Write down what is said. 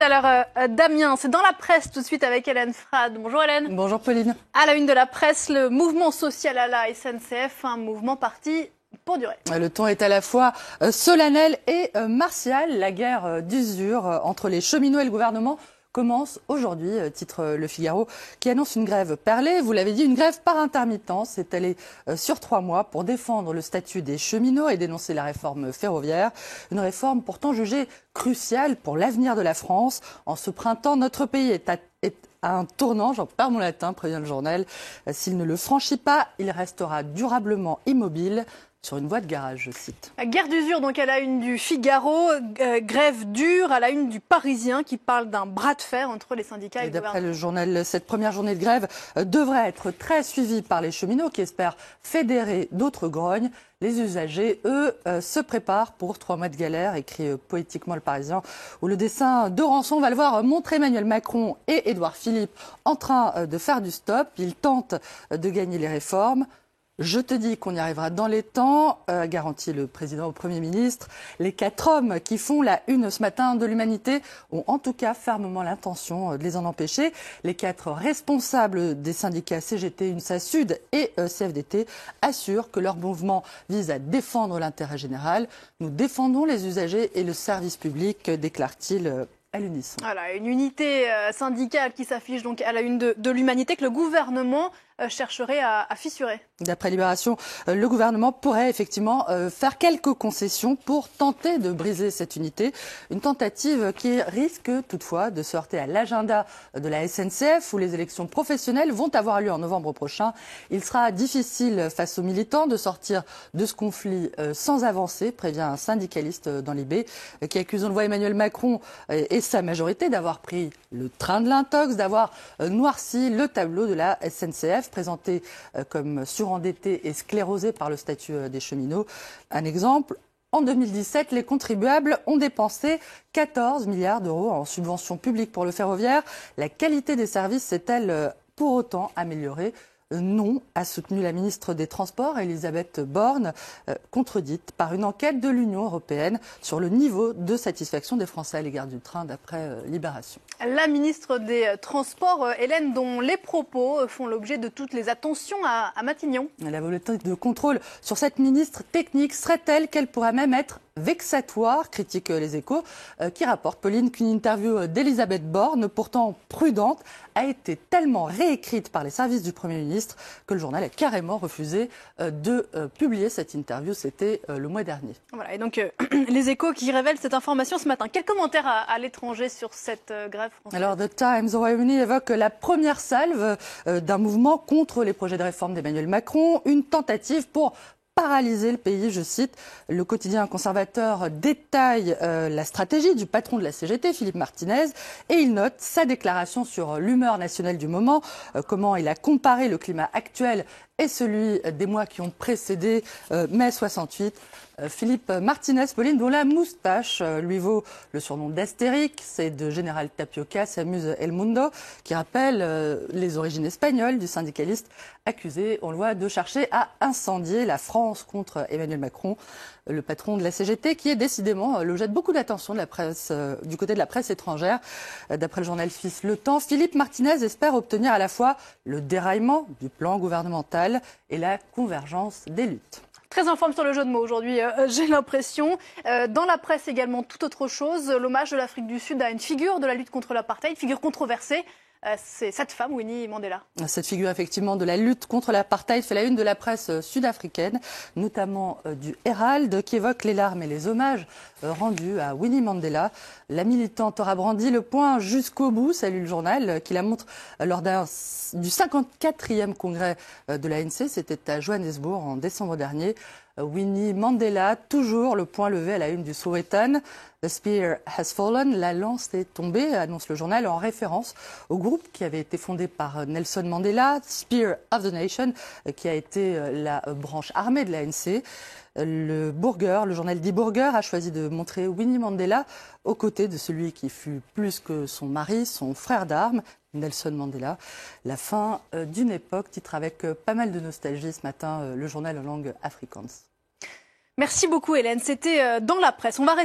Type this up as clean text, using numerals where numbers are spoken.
Alors, Damien, c'est dans la presse tout de suite avec Hélène Frade. Bonjour Hélène. Bonjour Pauline. À la une de la presse, le mouvement social à la SNCF, un mouvement parti pour durer. Le ton est à la fois solennel et martial. La guerre d'usure entre les cheminots et le gouvernement commence aujourd'hui, titre Le Figaro, qui annonce une grève perlée. Vous l'avez dit, une grève par intermittence étalée sur 3 mois pour défendre le statut des cheminots et dénoncer la réforme ferroviaire. Une réforme pourtant jugée cruciale pour l'avenir de la France. En ce printemps, notre pays est à un tournant, j'en perds mon latin, prévient le journal. S'il ne le franchit pas, il restera durablement immobile sur une voie de garage, je cite. La guerre d'usure, donc à la une du Figaro, grève dure à la une du Parisien qui parle d'un bras de fer entre les syndicats et le gouvernement. D'après le journal, cette première journée de grève devrait être très suivie par les cheminots qui espèrent fédérer d'autres grognes. Les usagers, eux, se préparent pour 3 mois de galère, écrit poétiquement le Parisien, où le dessin de Rançon va le voir montrer Emmanuel Macron et Édouard Philippe en train de faire du stop. Ils tentent de gagner les réformes. Je te dis qu'on y arrivera dans les temps, garantit le président au Premier ministre. Les 4 hommes qui font la une ce matin de l'Humanité ont en tout cas fermement l'intention de les en empêcher. Les 4 responsables des syndicats CGT, UNSA Sud et CFDT assurent que leur mouvement vise à défendre l'intérêt général. Nous défendons les usagers et le service public, déclare-t-il à l'unisson. Voilà, une unité syndicale qui s'affiche donc à la une de l'Humanité que le gouvernement chercherait à fissurer. D'après Libération, le gouvernement pourrait effectivement faire quelques concessions pour tenter de briser cette unité. Une tentative qui risque toutefois de se heurter à l'agenda de la SNCF où les élections professionnelles vont avoir lieu en novembre prochain. Il sera difficile face aux militants de sortir de ce conflit sans avancer, prévient un syndicaliste dans Libé qui accuse, on le voit, Emmanuel Macron et sa majorité d'avoir pris le train de l'intox, d'avoir noirci le tableau de la SNCF, présenté comme surendetté et sclérosé par le statut des cheminots. Un exemple, en 2017, les contribuables ont dépensé 14 milliards d'euros en subventions publiques pour le ferroviaire. La qualité des services s'est-elle pour autant améliorée ? Non, a soutenu la ministre des Transports, Elisabeth Borne, contredite par une enquête de l'Union européenne sur le niveau de satisfaction des Français à l'égard du train, d'après Libération. La ministre des Transports, Hélène, dont les propos font l'objet de toutes les attentions à Matignon. La volonté de contrôle sur cette ministre technique serait telle qu'elle pourrait même être vexatoire, critique Les Échos, qui rapporte, Pauline, qu'une interview d'Elisabeth Borne, pourtant prudente, a été tellement réécrite par les services du Premier ministre que le journal a carrément refusé de publier cette interview. C'était le mois dernier. Voilà, et donc Les Échos qui révèlent cette information ce matin. Quel commentaire à l'étranger sur cette grève française ? Alors, The Times au Royaume-Uni évoque la première salve d'un mouvement contre les projets de réforme d'Emmanuel Macron, une tentative pour paralyser le pays, je cite. Le quotidien conservateur détaille la stratégie du patron de la CGT, Philippe Martinez, et il note sa déclaration sur l'humeur nationale du moment, comment il a comparé le climat actuel et celui des mois qui ont précédé mai 68. Philippe Martinez, Pauline, dont la moustache lui vaut le surnom d'Astérix et de Général Tapioca, s'amuse El Mundo, qui rappelle les origines espagnoles du syndicaliste accusé, on le voit, de chercher à incendier la France contre Emmanuel Macron, le patron de la CGT, qui est décidément l'objet de beaucoup d'attention de la presse, du côté de la presse étrangère. D'après le journal suisse Le Temps, Philippe Martinez espère obtenir à la fois le déraillement du plan gouvernemental et la convergence des luttes. Très en forme sur le jeu de mots aujourd'hui, j'ai l'impression. Dans la presse également, tout autre chose. L'hommage de l'Afrique du Sud à une figure de la lutte contre l'apartheid, figure controversée. C'est cette femme, Winnie Mandela. Cette figure, effectivement, de la lutte contre l'apartheid fait la une de la presse sud-africaine, notamment du Herald, qui évoque les larmes et les hommages rendus à Winnie Mandela. La militante aura brandi le poing jusqu'au bout, salue le journal, qui la montre lors du 54e congrès de l'ANC. C'était à Johannesburg en décembre dernier. Winnie Mandela, toujours le poing levé à la une du Sowetan. The spear has fallen, la lance est tombée, annonce le journal en référence au groupe qui avait été fondé par Nelson Mandela, Spear of the Nation, qui a été la branche armée de l'ANC. Le journal Die Burger, a choisi de montrer Winnie Mandela aux côtés de celui qui fut plus que son mari, son frère d'armes, Nelson Mandela. La fin d'une époque, titre avec pas mal de nostalgie ce matin, le journal en langue afrikaans. Merci beaucoup Hélène, c'était dans la presse. On va